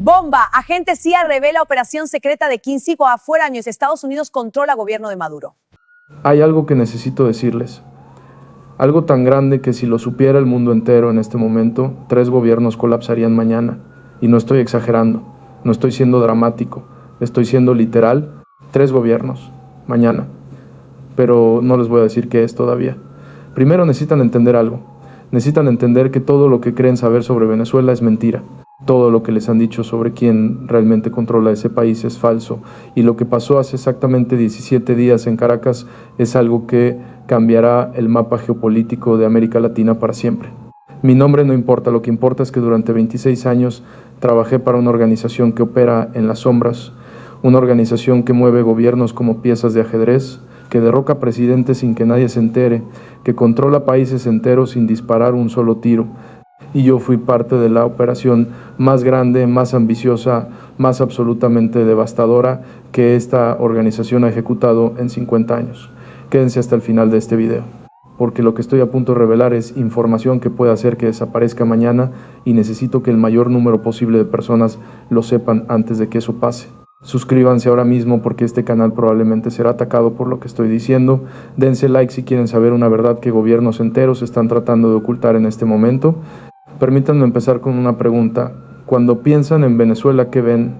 Bomba. Agente CIA revela operación secreta de 15 afuera años. Estados Unidos controla gobierno de Maduro. Hay algo que necesito decirles. Algo tan grande que si lo supiera el mundo entero en este momento, 3 gobiernos colapsarían mañana. Y no estoy exagerando, no estoy siendo dramático, estoy siendo literal. 3 gobiernos, mañana. Pero no les voy a decir qué es todavía. Primero necesitan entender algo. Necesitan entender que todo lo que creen saber sobre Venezuela es mentira. Todo lo que les han dicho sobre quién realmente controla ese país es falso. Y lo que pasó hace exactamente 17 días en Caracas es algo que cambiará el mapa geopolítico de América Latina para siempre. Mi nombre no importa, lo que importa es que durante 26 años trabajé para una organización que opera en las sombras, una organización que mueve gobiernos como piezas de ajedrez, que derroca presidentes sin que nadie se entere, que controla países enteros sin disparar un solo tiro. Y yo fui parte de la operación más grande, más ambiciosa, más absolutamente devastadora que esta organización ha ejecutado en 50 años. Quédense hasta el final de este video, porque lo que estoy a punto de revelar es información que puede hacer que desaparezca mañana y necesito que el mayor número posible de personas lo sepan antes de que eso pase. Suscríbanse ahora mismo porque este canal probablemente será atacado por lo que estoy diciendo. Dense like si quieren saber una verdad que gobiernos enteros están tratando de ocultar en este momento. Permítanme empezar con una pregunta. Cuando piensan en Venezuela, ¿qué ven?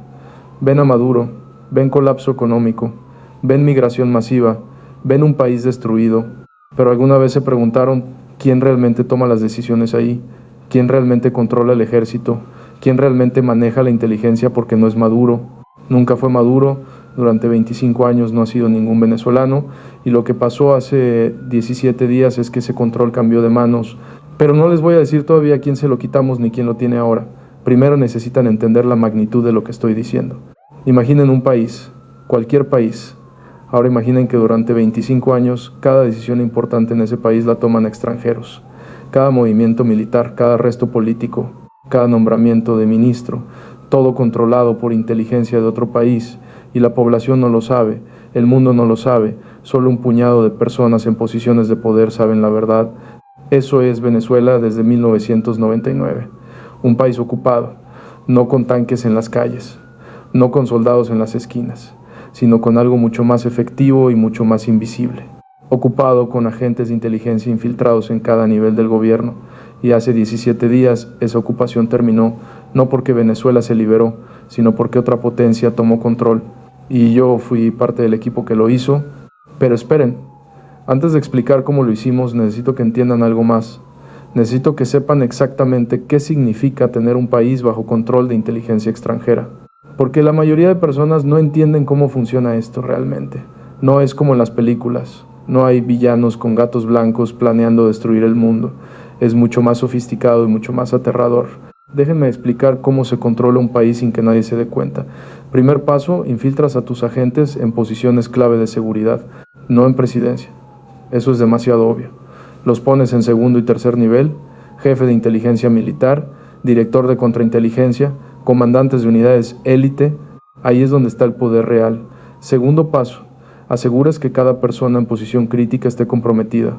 ¿Ven a Maduro? ¿Ven colapso económico? ¿Ven migración masiva? ¿Ven un país destruido? Pero alguna vez se preguntaron quién realmente toma las decisiones ahí, quién realmente controla el ejército, quién realmente maneja la inteligencia, porque no es Maduro. Nunca fue Maduro, durante 25 años no ha sido ningún venezolano, y lo que pasó hace 17 días es que ese control cambió de manos. Pero no les voy a decir todavía quién se lo quitamos ni quién lo tiene ahora. Primero necesitan entender la magnitud de lo que estoy diciendo. Imaginen un país, cualquier país. Ahora imaginen que durante 25 años cada decisión importante en ese país la toman extranjeros. Cada movimiento militar, cada arresto político, cada nombramiento de ministro, todo controlado por inteligencia de otro país, y la población no lo sabe, el mundo no lo sabe, solo un puñado de personas en posiciones de poder saben la verdad. Eso es Venezuela desde 1999, un país ocupado, no con tanques en las calles, no con soldados en las esquinas, sino con algo mucho más efectivo y mucho más invisible, ocupado con agentes de inteligencia infiltrados en cada nivel del gobierno. Y hace 17 días esa ocupación terminó, no porque Venezuela se liberó, sino porque otra potencia tomó control. Y yo fui parte del equipo que lo hizo. Pero esperen, antes de explicar cómo lo hicimos, necesito que entiendan algo más. Necesito que sepan exactamente qué significa tener un país bajo control de inteligencia extranjera. Porque la mayoría de personas no entienden cómo funciona esto realmente. No es como en las películas. No hay villanos con gatos blancos planeando destruir el mundo. Es mucho más sofisticado y mucho más aterrador. Déjenme explicar cómo se controla un país sin que nadie se dé cuenta. Primer paso, infiltras a tus agentes en posiciones clave de seguridad, no en presidencia. Eso es demasiado obvio. Los pones en segundo y tercer nivel, jefe de inteligencia militar, director de contrainteligencia, comandantes de unidades élite. Ahí es donde está el poder real. Segundo paso, aseguras que cada persona en posición crítica esté comprometida.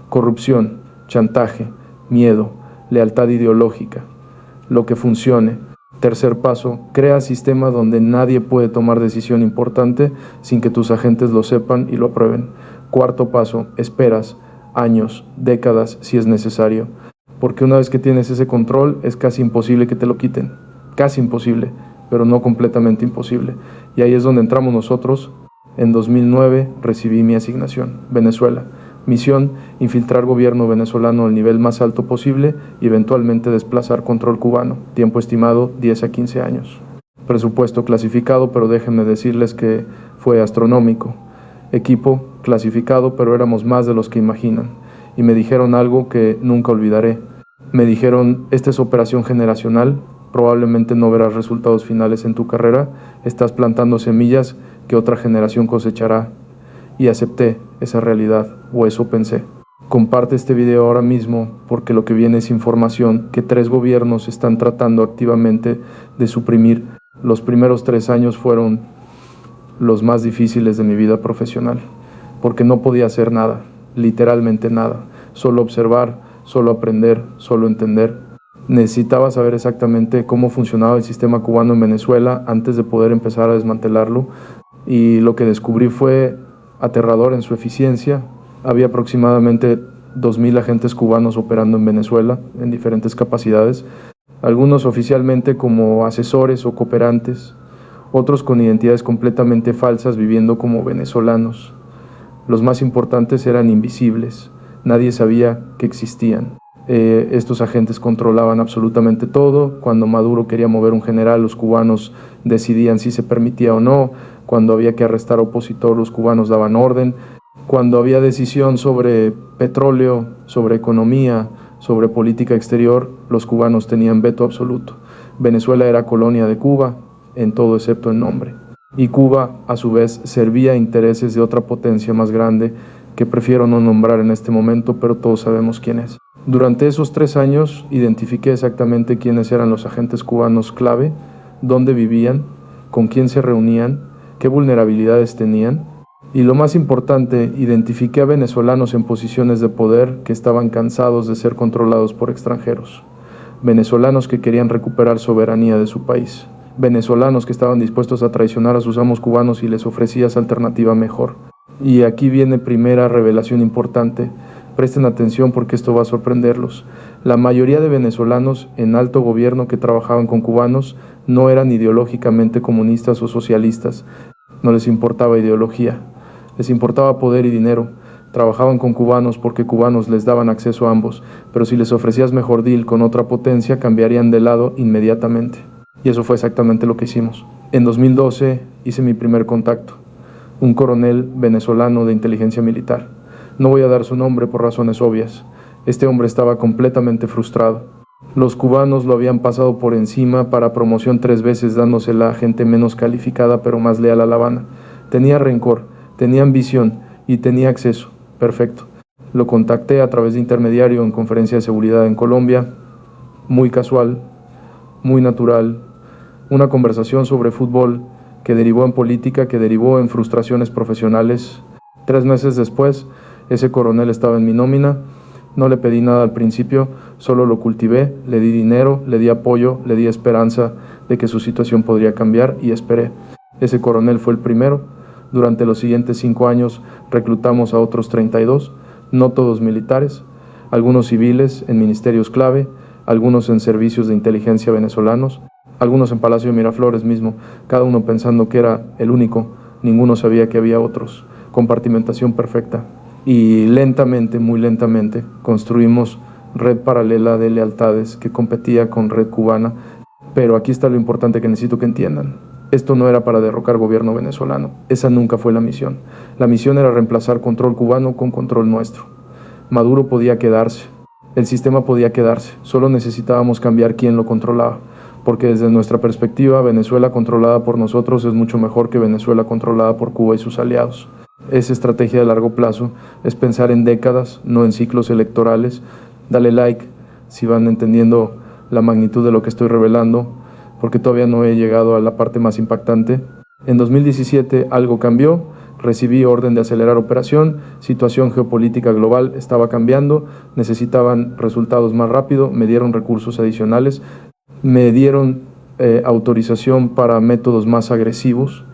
Corrupción, chantaje, miedo, lealtad ideológica. Lo que funcione. Tercer paso, crea sistemas donde nadie puede tomar decisión importante sin que tus agentes lo sepan y lo aprueben. Cuarto paso, esperas años, décadas si es necesario, porque una vez que tienes ese control es casi imposible que te lo quiten. Casi imposible, pero no completamente imposible. Y ahí es donde entramos nosotros. En 2009 recibí mi asignación, Venezuela. Misión, infiltrar gobierno venezolano al nivel más alto posible y eventualmente desplazar control cubano. Tiempo estimado 10 a 15 años. Presupuesto clasificado, pero déjenme decirles que fue astronómico. Equipo clasificado, pero éramos más de los que imaginan. Y me dijeron algo que nunca olvidaré. Me dijeron, esta es operación generacional, probablemente no verás resultados finales en tu carrera, estás plantando semillas que otra generación cosechará. Y acepté esa realidad, o eso pensé. Comparte este video ahora mismo porque lo que viene es información que 3 gobiernos están tratando activamente de suprimir. Los primeros 3 años fueron los más difíciles de mi vida profesional, porque no podía hacer nada, literalmente nada, solo observar, solo aprender, solo entender. Necesitaba saber exactamente cómo funcionaba el sistema cubano en Venezuela antes de poder empezar a desmantelarlo, y lo que descubrí fue aterrador en su eficiencia. Había aproximadamente 2.000 agentes cubanos operando en Venezuela en diferentes capacidades, algunos oficialmente como asesores o cooperantes, otros con identidades completamente falsas viviendo como venezolanos. Los más importantes eran invisibles, nadie sabía que existían. Estos agentes controlaban absolutamente todo. Cuando Maduro quería mover un general, los cubanos decidían si se permitía o no. Cuando había que arrestar a opositor, los cubanos daban orden. Cuando había decisión sobre petróleo, sobre economía, sobre política exterior, los cubanos tenían veto absoluto. Venezuela era colonia de Cuba, en todo excepto en nombre. Y Cuba, a su vez, servía a intereses de otra potencia más grande que prefiero no nombrar en este momento, pero todos sabemos quién es. Durante esos 3 años identifiqué exactamente quiénes eran los agentes cubanos clave, dónde vivían, con quién se reunían, qué vulnerabilidades tenían, y lo más importante, identifiqué a venezolanos en posiciones de poder que estaban cansados de ser controlados por extranjeros, venezolanos que querían recuperar soberanía de su país, venezolanos que estaban dispuestos a traicionar a sus amos cubanos y les ofrecías alternativa mejor. Y aquí viene primera revelación importante. Presten atención porque esto va a sorprenderlos. La mayoría de venezolanos en alto gobierno que trabajaban con cubanos no eran ideológicamente comunistas o socialistas. No les importaba ideología, les importaba poder y dinero. Trabajaban con cubanos porque cubanos les daban acceso a ambos, pero si les ofrecías mejor deal con otra potencia, cambiarían de lado inmediatamente. Y eso fue exactamente lo que hicimos. En 2012 hice mi primer contacto, un coronel venezolano de inteligencia militar. No voy a dar su nombre por razones obvias. Este hombre estaba completamente frustrado. Los cubanos lo habían pasado por encima para promoción 3 veces, dándosela a gente menos calificada pero más leal a La Habana. Tenía rencor, tenía ambición y tenía acceso. Perfecto. Lo contacté a través de intermediario en conferencia de seguridad en Colombia. Muy casual, muy natural. Una conversación sobre fútbol que derivó en política, que derivó en frustraciones profesionales. 3 meses después, ese coronel estaba en mi nómina. No le pedí nada al principio, solo lo cultivé, le di dinero, le di apoyo, le di esperanza de que su situación podría cambiar y esperé. Ese coronel fue el primero. Durante los siguientes 5 años reclutamos a otros 32, no todos militares, algunos civiles en ministerios clave, algunos en servicios de inteligencia venezolanos, algunos en Palacio de Miraflores mismo, cada uno pensando que era el único, ninguno sabía que había otros. Compartimentación perfecta. Y lentamente, muy lentamente, construimos red paralela de lealtades que competía con red cubana. Pero aquí está lo importante que necesito que entiendan. Esto no era para derrocar gobierno venezolano. Esa nunca fue la misión. La misión era reemplazar control cubano con control nuestro. Maduro podía quedarse. El sistema podía quedarse. Solo necesitábamos cambiar quién lo controlaba. Porque desde nuestra perspectiva, Venezuela controlada por nosotros es mucho mejor que Venezuela controlada por Cuba y sus aliados. Esa estrategia de largo plazo es pensar en décadas, no en ciclos electorales. Dale like si van entendiendo la magnitud de lo que estoy revelando, porque todavía no he llegado a la parte más impactante. En 2017 algo cambió, recibí orden de acelerar operación, situación geopolítica global estaba cambiando, necesitaban resultados más rápido, me dieron recursos adicionales, me dieron autorización para métodos más agresivos,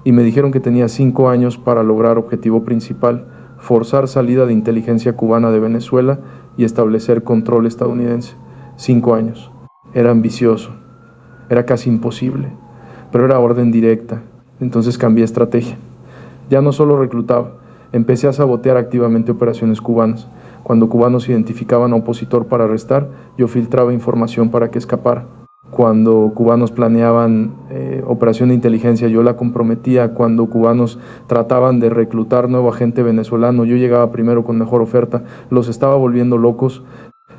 y me dijeron que tenía 5 años para lograr objetivo principal, forzar salida de inteligencia cubana de Venezuela y establecer control estadounidense. 5 años. Era ambicioso, era casi imposible, pero era orden directa. Entonces cambié estrategia. Ya no solo reclutaba, empecé a sabotear activamente operaciones cubanas. Cuando cubanos identificaban a opositor para arrestar, yo filtraba información para que escapara. Cuando cubanos planeaban operación de inteligencia, yo la comprometía. Cuando cubanos trataban de reclutar nuevo agente venezolano, yo llegaba primero con mejor oferta. Los estaba volviendo locos.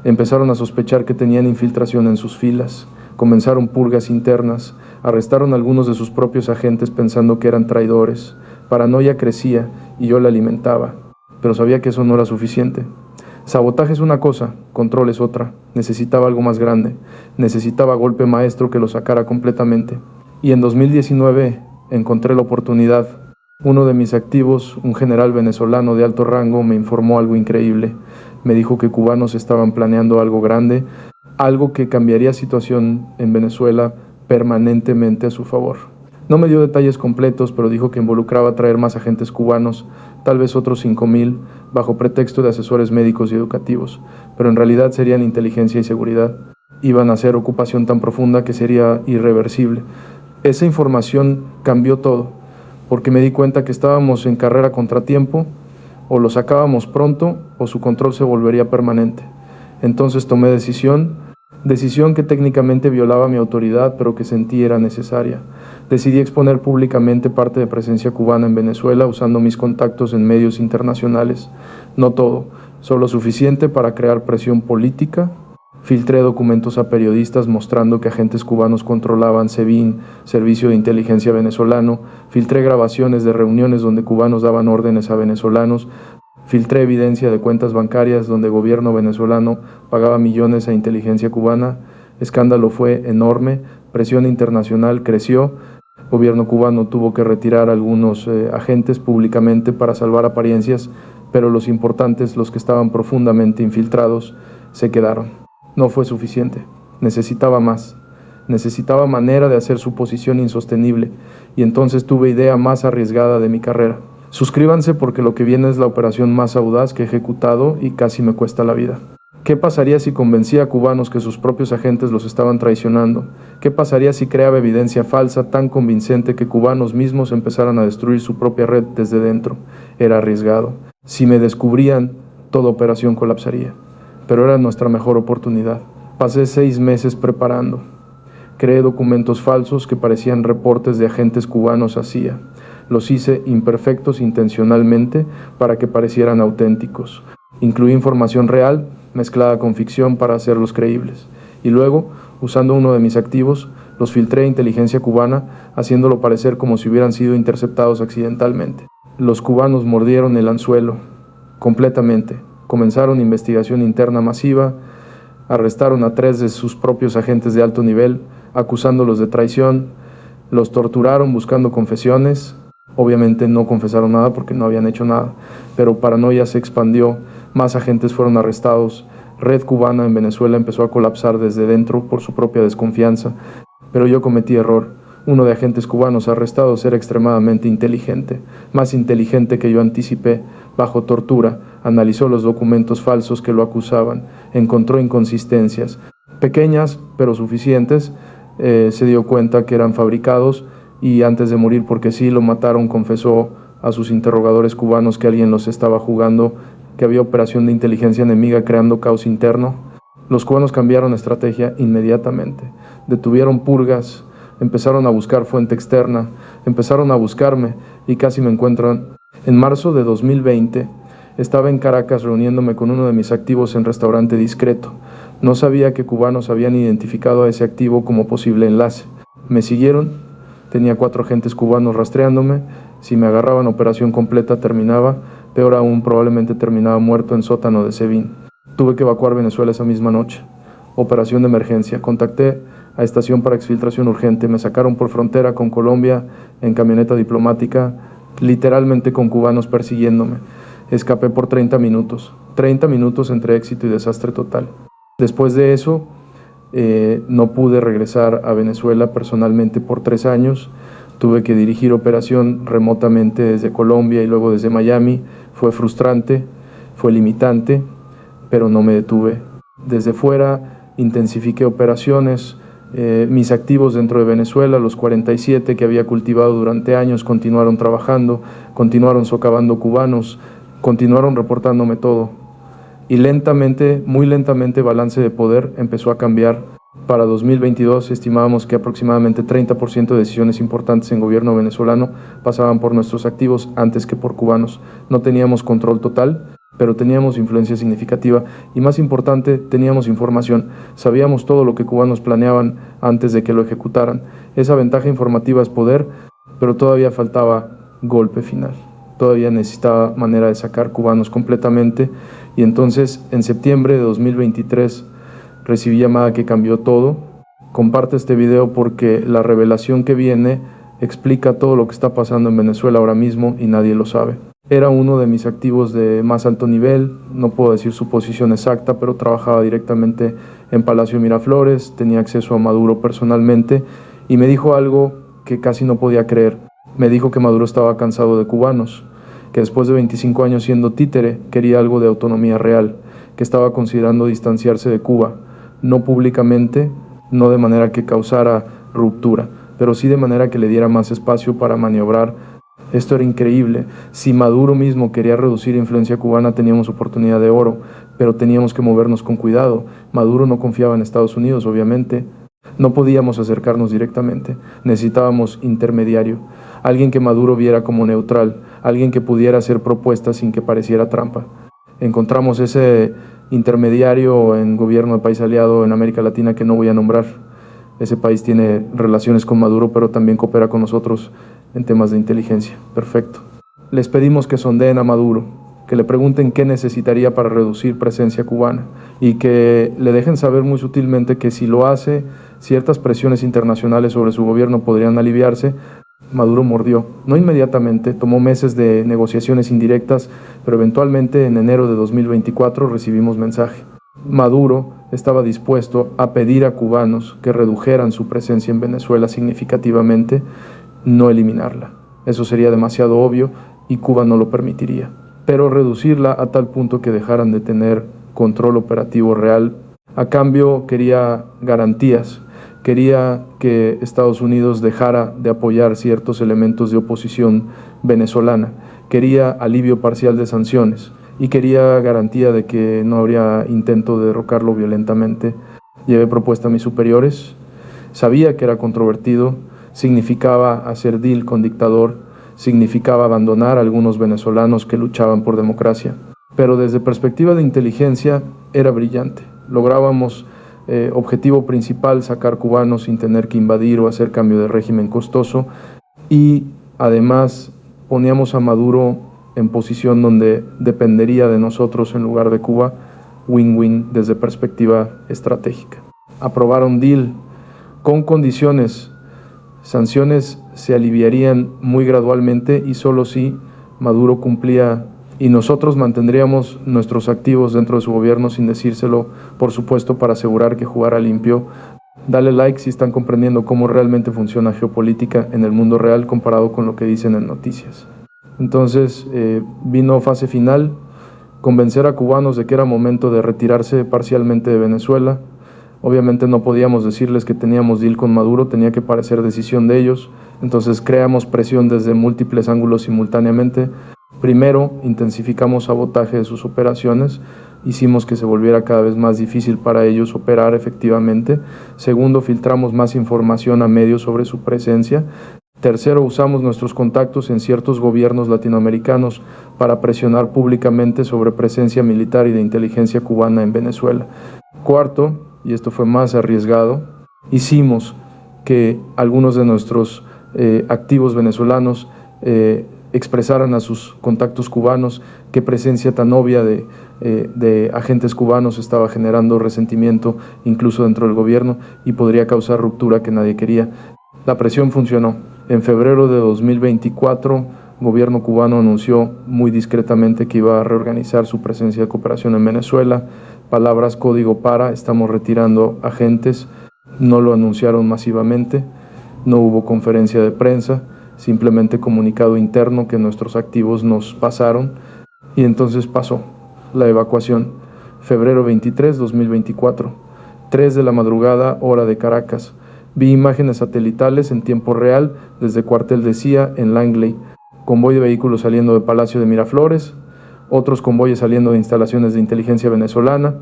Empezaron a sospechar que tenían infiltración en sus filas. Comenzaron purgas internas. Arrestaron a algunos de sus propios agentes pensando que eran traidores. Paranoia crecía y yo la alimentaba, pero sabía que eso no era suficiente. Sabotaje es una cosa, control es otra. Necesitaba algo más grande. Necesitaba golpe maestro que lo sacara completamente. Y en 2019 encontré la oportunidad. Uno de mis activos, un general venezolano de alto rango, me informó algo increíble. Me dijo que cubanos estaban planeando algo grande, algo que cambiaría situación en Venezuela permanentemente a su favor. No me dio detalles completos, pero dijo que involucraba traer más agentes cubanos, tal vez otros 5,000, bajo pretexto de asesores médicos y educativos, pero en realidad serían inteligencia y seguridad. Iban a hacer ocupación tan profunda que sería irreversible. Esa información cambió todo, porque me di cuenta que estábamos en carrera contra tiempo, o lo sacábamos pronto o su control se volvería permanente. Entonces tomé decisión que técnicamente violaba mi autoridad, pero que sentí era necesaria. Decidí exponer públicamente parte de presencia cubana en Venezuela usando mis contactos en medios internacionales. No todo, solo suficiente para crear presión política. Filtré documentos a periodistas mostrando que agentes cubanos controlaban SEBIN, Servicio de Inteligencia Venezolano. Filtré grabaciones de reuniones donde cubanos daban órdenes a venezolanos. Filtré evidencia de cuentas bancarias donde el gobierno venezolano pagaba millones a inteligencia cubana. Escándalo fue enorme, presión internacional creció. El gobierno cubano tuvo que retirar a algunos agentes públicamente para salvar apariencias, pero los importantes, los que estaban profundamente infiltrados, se quedaron. No fue suficiente, necesitaba más. Necesitaba manera de hacer su posición insostenible, y entonces tuve idea más arriesgada de mi carrera. Suscríbanse porque lo que viene es la operación más audaz que he ejecutado y casi me cuesta la vida. ¿Qué pasaría si convencía a cubanos que sus propios agentes los estaban traicionando? ¿Qué pasaría si creaba evidencia falsa tan convincente que cubanos mismos empezaran a destruir su propia red desde dentro? Era arriesgado. Si me descubrían, toda operación colapsaría. Pero era nuestra mejor oportunidad. Pasé 6 meses preparando. Creé documentos falsos que parecían reportes de agentes cubanos a CIA. Los hice imperfectos intencionalmente para que parecieran auténticos. Incluí información real mezclada con ficción para hacerlos creíbles. Y luego, usando uno de mis activos, los filtré a inteligencia cubana, haciéndolo parecer como si hubieran sido interceptados accidentalmente. Los cubanos mordieron el anzuelo, completamente. Comenzaron investigación interna masiva, arrestaron a 3 de sus propios agentes de alto nivel, acusándolos de traición, los torturaron buscando confesiones. Obviamente no confesaron nada porque no habían hecho nada, pero paranoia se expandió, más agentes fueron arrestados, red cubana en Venezuela empezó a colapsar desde dentro por su propia desconfianza, pero yo cometí error. Uno de agentes cubanos arrestados era extremadamente inteligente, más inteligente que yo anticipé. Bajo tortura, analizó los documentos falsos que lo acusaban, encontró inconsistencias, pequeñas pero suficientes, se dio cuenta que eran fabricados y antes de morir, porque sí lo mataron, confesó a sus interrogadores cubanos que alguien los estaba jugando, que había operación de inteligencia enemiga creando caos interno. Los cubanos cambiaron estrategia inmediatamente, detuvieron purgas, empezaron a buscar fuente externa, empezaron a buscarme y casi me encuentran. En marzo de 2020 estaba en Caracas reuniéndome con uno de mis activos en restaurante discreto. No sabía que cubanos habían identificado a ese activo como posible enlace. Me siguieron. Tenía 4 agentes cubanos rastreándome. Si me agarraban, operación completa terminaba. Peor aún, probablemente terminaba muerto en sótano de SEBIN. Tuve que evacuar Venezuela esa misma noche. Operación de emergencia. Contacté a estación para exfiltración urgente. Me sacaron por frontera con Colombia en camioneta diplomática, literalmente con cubanos persiguiéndome. Escapé por 30 minutos. 30 minutos entre éxito y desastre total. Después de eso, no pude regresar a Venezuela personalmente por 3 años. Tuve que dirigir operación remotamente desde Colombia y luego desde Miami. Fue frustrante, fue limitante, pero no me detuve. Desde fuera intensifiqué operaciones. Mis activos dentro de Venezuela, los 47 que había cultivado durante años, continuaron trabajando, continuaron socavando cubanos, continuaron reportándome todo. Y lentamente, muy lentamente, balance de poder empezó a cambiar. Para 2022 estimábamos que aproximadamente 30% de decisiones importantes en gobierno venezolano pasaban por nuestros activos antes que por cubanos. No teníamos control total, pero teníamos influencia significativa y, más importante, teníamos información. Sabíamos todo lo que cubanos planeaban antes de que lo ejecutaran. Esa ventaja informativa es poder, pero todavía faltaba golpe final. Todavía necesitaba manera de sacar cubanos completamente. Y entonces, en septiembre de 2023, recibí llamada que cambió todo. Comparte este video porque la revelación que viene explica todo lo que está pasando en Venezuela ahora mismo y nadie lo sabe. Era uno de mis activos de más alto nivel, no puedo decir su posición exacta, pero trabajaba directamente en Palacio de Miraflores, tenía acceso a Maduro personalmente y me dijo algo que casi no podía creer. Me dijo que Maduro estaba cansado de cubanos, que después de 25 años siendo títere quería algo de autonomía real, que estaba considerando distanciarse de Cuba, no públicamente, no de manera que causara ruptura, pero sí de manera que le diera más espacio para maniobrar. Esto era increíble. Si Maduro mismo quería reducir influencia cubana, teníamos oportunidad de oro, pero teníamos que movernos con cuidado. Maduro no confiaba en Estados Unidos, obviamente. No podíamos acercarnos directamente. Necesitábamos intermediario, alguien que Maduro viera como neutral, alguien que pudiera hacer propuestas sin que pareciera trampa. Encontramos ese intermediario en gobierno de país aliado en América Latina que no voy a nombrar. Ese país tiene relaciones con Maduro, pero también coopera con nosotros en temas de inteligencia. Perfecto. Les pedimos que sondeen a Maduro, que le pregunten qué necesitaría para reducir presencia cubana y que le dejen saber muy sutilmente que si lo hace, ciertas presiones internacionales sobre su gobierno podrían aliviarse. Maduro mordió, no inmediatamente, tomó meses de negociaciones indirectas, pero eventualmente en enero de 2024 recibimos mensaje. Maduro estaba dispuesto a pedir a cubanos que redujeran su presencia en Venezuela significativamente, no eliminarla. Eso sería demasiado obvio y Cuba no lo permitiría. Pero reducirla a tal punto que dejaran de tener control operativo real. A cambio quería garantías, quería que Estados Unidos dejara de apoyar ciertos elementos de oposición venezolana, quería alivio parcial de sanciones y quería garantía de que no habría intento de derrocarlo violentamente. Llevé propuesta a mis superiores, sabía que era controvertido, significaba hacer deal con dictador, significaba abandonar a algunos venezolanos que luchaban por democracia, pero desde perspectiva de inteligencia era brillante. Lográbamos objetivo principal, sacar cubanos sin tener que invadir o hacer cambio de régimen costoso, y además poníamos a Maduro en posición donde dependería de nosotros en lugar de Cuba. Win-win desde perspectiva estratégica. Aprobaron deal con condiciones. Sanciones se aliviarían muy gradualmente y solo si Maduro cumplía, y nosotros mantendríamos nuestros activos dentro de su gobierno sin decírselo, por supuesto, para asegurar que jugara limpio. Dale like si están comprendiendo cómo realmente funciona geopolítica en el mundo real comparado con lo que dicen en noticias. Entonces vino fase final, convencer a cubanos de que era momento de retirarse parcialmente de Venezuela. Obviamente no podíamos decirles que teníamos deal con Maduro, tenía que parecer decisión de ellos. Entonces creamos presión desde múltiples ángulos simultáneamente. Primero, intensificamos sabotaje de sus operaciones, hicimos que se volviera cada vez más difícil para ellos operar efectivamente. Segundo, filtramos más información a medios sobre su presencia. Tercero, usamos nuestros contactos en ciertos gobiernos latinoamericanos para presionar públicamente sobre presencia militar y de inteligencia cubana en Venezuela. Cuarto, y esto fue más arriesgado, hicimos que algunos de nuestros activos venezolanos expresaran a sus contactos cubanos qué presencia tan obvia de agentes cubanos estaba generando resentimiento incluso dentro del gobierno y podría causar ruptura que nadie quería. La presión funcionó. En febrero de 2024, el gobierno cubano anunció muy discretamente que iba a reorganizar su presencia de cooperación en Venezuela. Palabras código para, estamos retirando agentes. No lo anunciaron masivamente, no hubo conferencia de prensa, simplemente comunicado interno que nuestros activos nos pasaron, y entonces pasó la evacuación. Febrero 23, 2024, 3 de la madrugada, hora de Caracas. Vi imágenes satelitales en tiempo real desde cuartel de CIA en Langley, convoy de vehículos saliendo de Palacio de Miraflores, otros convoyes saliendo de instalaciones de inteligencia venezolana,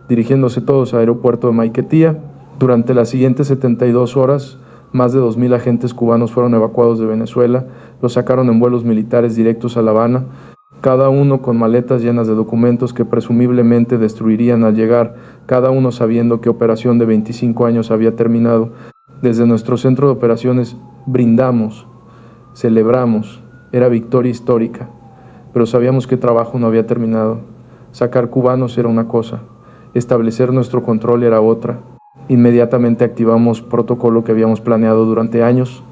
dirigiéndose todos al aeropuerto de Maiquetía. Durante las siguientes 72 horas, más de 2,000 agentes cubanos fueron evacuados de Venezuela, los sacaron en vuelos militares directos a La Habana, cada uno con maletas llenas de documentos que presumiblemente destruirían al llegar, cada uno sabiendo que operación de 25 años había terminado. Desde nuestro centro de operaciones brindamos, celebramos, era victoria histórica, pero sabíamos que el trabajo no había terminado. Sacar cubanos era una cosa, establecer nuestro control era otra. Inmediatamente activamos protocolo que habíamos planeado durante años.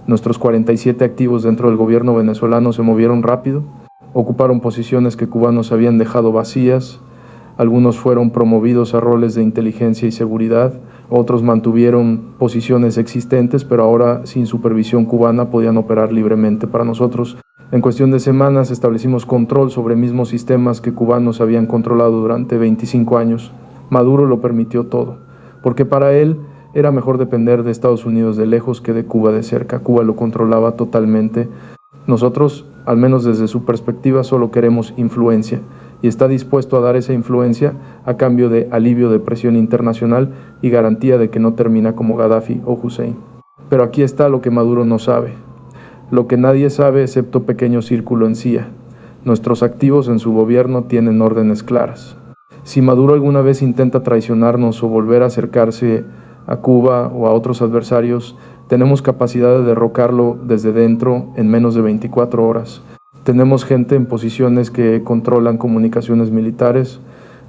Nuestros 47 activos dentro del gobierno venezolano se movieron rápido, ocuparon posiciones que cubanos habían dejado vacías, Algunos fueron promovidos a roles de inteligencia y seguridad, otros mantuvieron posiciones existentes, pero ahora sin supervisión cubana podían operar libremente para nosotros. En cuestión de semanas establecimos control sobre mismos sistemas que cubanos habían controlado durante 25 años. Maduro lo permitió todo, porque para él era mejor depender de Estados Unidos de lejos que de Cuba de cerca. Cuba lo controlaba totalmente. Nosotros, al menos desde su perspectiva, solo queremos influencia, y está dispuesto a dar esa influencia a cambio de alivio de presión internacional y garantía de que no termina como Gaddafi o Hussein. Pero aquí está lo que Maduro no sabe, lo que nadie sabe excepto pequeño círculo en CIA. Nuestros activos en su gobierno tienen órdenes claras. Si Maduro alguna vez intenta traicionarnos o volver a acercarse a Cuba o a otros adversarios, tenemos capacidad de derrocarlo desde dentro en menos de 24 horas. Tenemos gente en posiciones que controlan comunicaciones militares,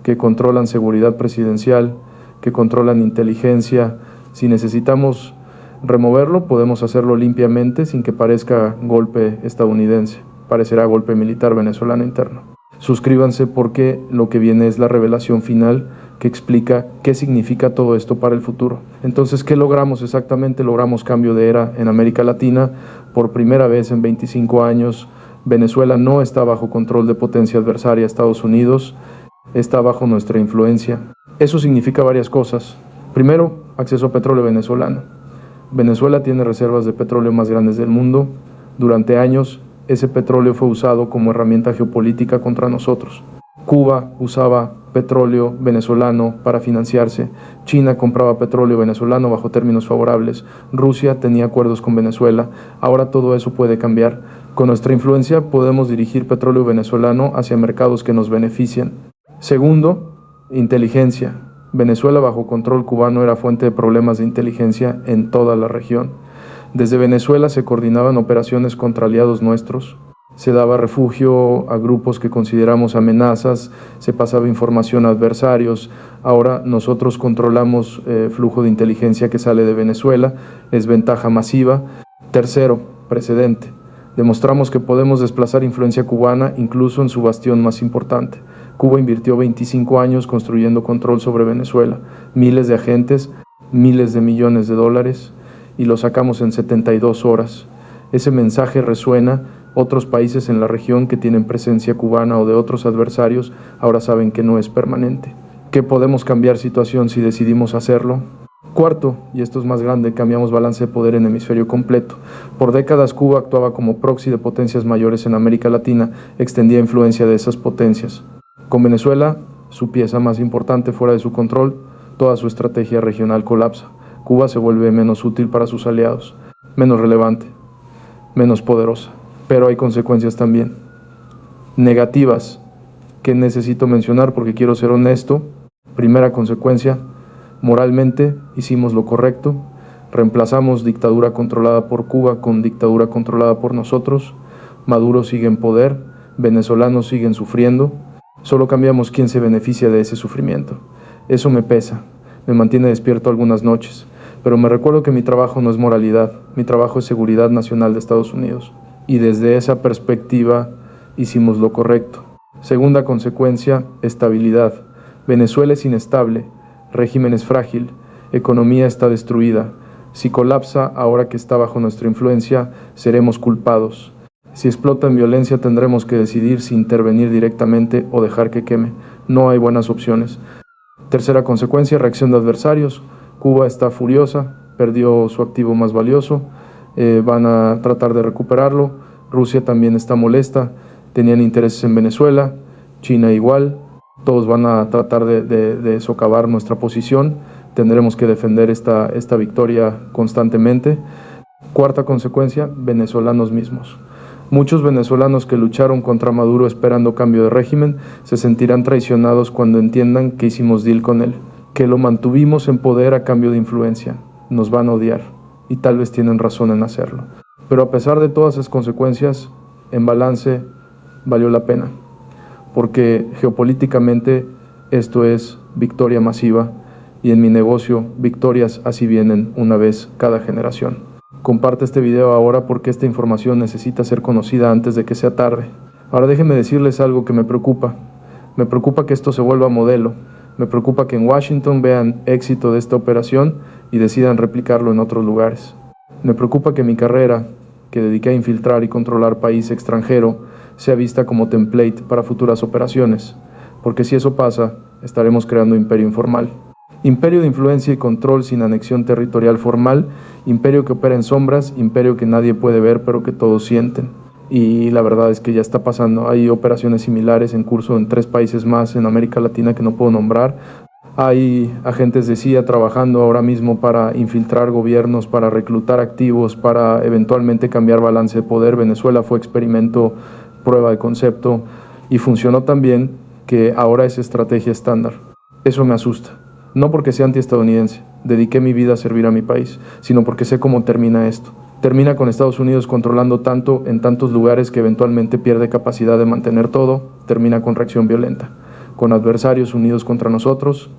que controlan seguridad presidencial, que controlan inteligencia. Si necesitamos removerlo, podemos hacerlo limpiamente sin que parezca golpe estadounidense. Parecerá golpe militar venezolano interno. Suscríbanse porque lo que viene es la revelación final que explica qué significa todo esto para el futuro. Entonces, ¿qué logramos exactamente? Logramos cambio de era en América Latina. Por primera vez en 25 años, Venezuela no está bajo control de potencia adversaria a Estados Unidos, está bajo nuestra influencia. Eso significa varias cosas. Primero, acceso a petróleo venezolano. Venezuela tiene reservas de petróleo más grandes del mundo. Durante años, ese petróleo fue usado como herramienta geopolítica contra nosotros. Cuba usaba petróleo venezolano para financiarse. China compraba petróleo venezolano bajo términos favorables. Rusia tenía acuerdos con Venezuela. Ahora todo eso puede cambiar. Con nuestra influencia podemos dirigir petróleo venezolano hacia mercados que nos benefician. Segundo, inteligencia. Venezuela bajo control cubano era fuente de problemas de inteligencia en toda la región. Desde Venezuela se coordinaban operaciones contra aliados nuestros, se daba refugio a grupos que consideramos amenazas, se pasaba información a adversarios. Ahora nosotros controlamos flujo de inteligencia que sale de Venezuela, es ventaja masiva. Tercero, precedente. Demostramos que podemos desplazar influencia cubana incluso en su bastión más importante. Cuba invirtió 25 años construyendo control sobre Venezuela, miles de agentes, miles de millones de dólares, y lo sacamos en 72 horas. Ese mensaje resuena. Otros países en la región que tienen presencia cubana o de otros adversarios ahora saben que no es permanente, que podemos cambiar situación si decidimos hacerlo. Cuarto, y esto es más grande, cambiamos balance de poder en hemisferio completo. Por décadas Cuba actuaba como proxy de potencias mayores en América Latina, extendía influencia de esas potencias. Con Venezuela, su pieza más importante fuera de su control, toda su estrategia regional colapsa. Cuba se vuelve menos útil para sus aliados, menos relevante, menos poderosa. Pero hay consecuencias también negativas que necesito mencionar porque quiero ser honesto. Primera consecuencia, moralmente hicimos lo correcto, reemplazamos dictadura controlada por Cuba con dictadura controlada por nosotros. Maduro sigue en poder, venezolanos siguen sufriendo, solo cambiamos quién se beneficia de ese sufrimiento. Eso me pesa, me mantiene despierto algunas noches, pero me recuerdo que mi trabajo no es moralidad, mi trabajo es seguridad nacional de Estados Unidos. Y desde esa perspectiva hicimos lo correcto. Segunda consecuencia, estabilidad. Venezuela es inestable, régimen es frágil, economía está destruida. Si colapsa ahora que está bajo nuestra influencia, seremos culpados. Si explota en violencia tendremos que decidir si intervenir directamente o dejar que queme. No hay buenas opciones. Tercera consecuencia, reacción de adversarios. Cuba está furiosa, perdió su activo más valioso. Van a tratar de recuperarlo. Rusia también está molesta, tenían intereses en Venezuela, China igual, todos van a tratar de socavar nuestra posición, tendremos que defender esta victoria constantemente. Cuarta consecuencia, venezolanos mismos. Muchos venezolanos que lucharon contra Maduro esperando cambio de régimen se sentirán traicionados cuando entiendan que hicimos deal con él, que lo mantuvimos en poder a cambio de influencia, nos van a odiar. Y tal vez tienen razón en hacerlo. Pero a pesar de todas esas consecuencias, en balance valió la pena, porque geopolíticamente esto es victoria masiva y en mi negocio victorias así vienen una vez cada generación. Comparte este video ahora porque esta información necesita ser conocida antes de que sea tarde. Ahora déjenme decirles algo que me preocupa. Me preocupa que esto se vuelva modelo. Me preocupa que en Washington vean éxito de esta operación y decidan replicarlo en otros lugares. Me preocupa que mi carrera, que dediqué a infiltrar y controlar país extranjero, sea vista como template para futuras operaciones, porque si eso pasa, estaremos creando imperio informal. Imperio de influencia y control sin anexión territorial formal, imperio que opera en sombras, imperio que nadie puede ver pero que todos sienten. Y la verdad es que ya está pasando. Hay operaciones similares en curso en 3 países más en América Latina que no puedo nombrar. Hay agentes de CIA trabajando ahora mismo para infiltrar gobiernos, para reclutar activos, para eventualmente cambiar balance de poder. Venezuela fue experimento, prueba de concepto y funcionó tan bien que ahora es estrategia estándar. Eso me asusta. No porque sea antiestadounidense, dediqué mi vida a servir a mi país, sino porque sé cómo termina esto. Termina con Estados Unidos controlando tanto en tantos lugares que eventualmente pierde capacidad de mantener todo, termina con reacción violenta, con adversarios unidos contra nosotros,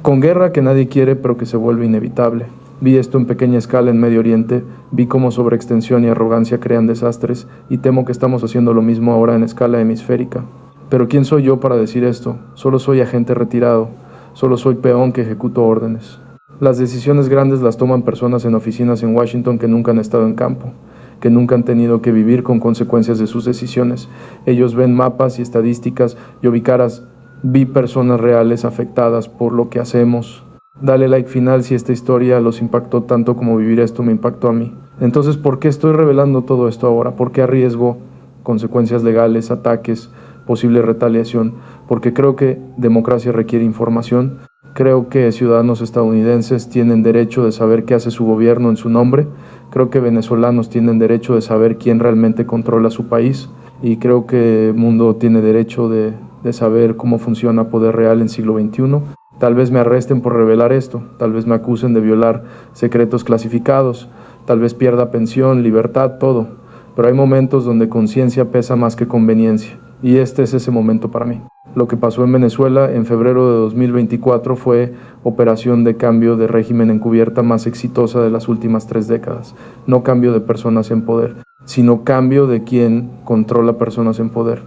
con guerra que nadie quiere pero que se vuelve inevitable. Vi esto en pequeña escala en Medio Oriente, vi cómo sobreextensión y arrogancia crean desastres y temo que estamos haciendo lo mismo ahora en escala hemisférica. Pero ¿quién soy yo para decir esto? Solo soy agente retirado, solo soy peón que ejecuto órdenes. Las decisiones grandes las toman personas en oficinas en Washington que nunca han estado en campo, que nunca han tenido que vivir con consecuencias de sus decisiones. Ellos ven mapas y estadísticas, yo vi caras, vi personas reales afectadas por lo que hacemos. Dale like final si esta historia los impactó tanto como vivir esto me impactó a mí. Entonces, ¿por qué estoy revelando todo esto ahora? ¿Por qué arriesgo consecuencias legales, ataques, posible retaliación? Porque creo que democracia requiere información. Creo que ciudadanos estadounidenses tienen derecho de saber qué hace su gobierno en su nombre. Creo que venezolanos tienen derecho de saber quién realmente controla su país. Y creo que el mundo tiene derecho de saber cómo funciona poder real en siglo XXI. Tal vez me arresten por revelar esto. Tal vez me acusen de violar secretos clasificados. Tal vez pierda pensión, libertad, todo. Pero hay momentos donde conciencia pesa más que conveniencia. Y este es ese momento para mí. Lo que pasó en Venezuela en febrero de 2024 fue operación de cambio de régimen encubierta más exitosa de las últimas 3 décadas. No cambio de personas en poder, sino cambio de quien controla personas en poder.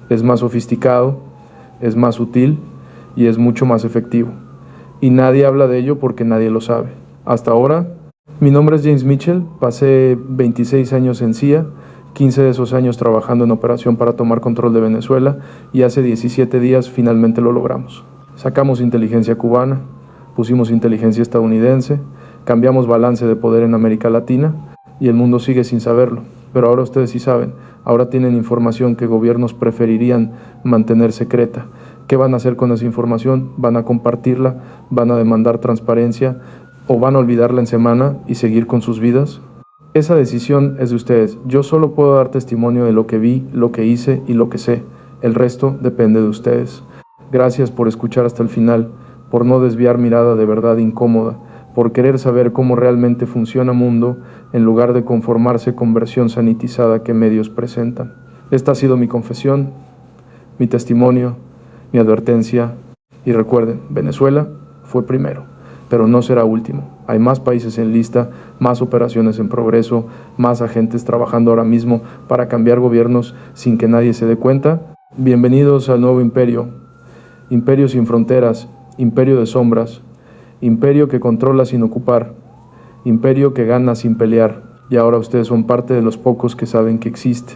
Es más sofisticado, es más sutil y es mucho más efectivo. Y nadie habla de ello porque nadie lo sabe. Hasta ahora, mi nombre es James Mitchell, pasé 26 años en CIA, 15 de esos años trabajando en operación para tomar control de Venezuela y hace 17 días finalmente lo logramos. Sacamos inteligencia cubana, pusimos inteligencia estadounidense, cambiamos balance de poder en América Latina y el mundo sigue sin saberlo. Pero ahora ustedes sí saben, ahora tienen información que gobiernos preferirían mantener secreta. ¿Qué van a hacer con esa información? ¿Van a compartirla? ¿Van a demandar transparencia? ¿O van a olvidarla en semana y seguir con sus vidas? Esa decisión es de ustedes. Yo solo puedo dar testimonio de lo que vi, lo que hice y lo que sé. El resto depende de ustedes. Gracias por escuchar hasta el final, por no desviar mirada de verdad incómoda, por querer saber cómo realmente funciona el mundo en lugar de conformarse con versión sanitizada que medios presentan. Esta ha sido mi confesión, mi testimonio, mi advertencia. Y recuerden, Venezuela fue primero, pero no será último. Hay más países en lista, más operaciones en progreso, más agentes trabajando ahora mismo para cambiar gobiernos sin que nadie se dé cuenta. Bienvenidos al nuevo imperio. Imperio sin fronteras, imperio de sombras, imperio que controla sin ocupar, imperio que gana sin pelear. Y ahora ustedes son parte de los pocos que saben que existe.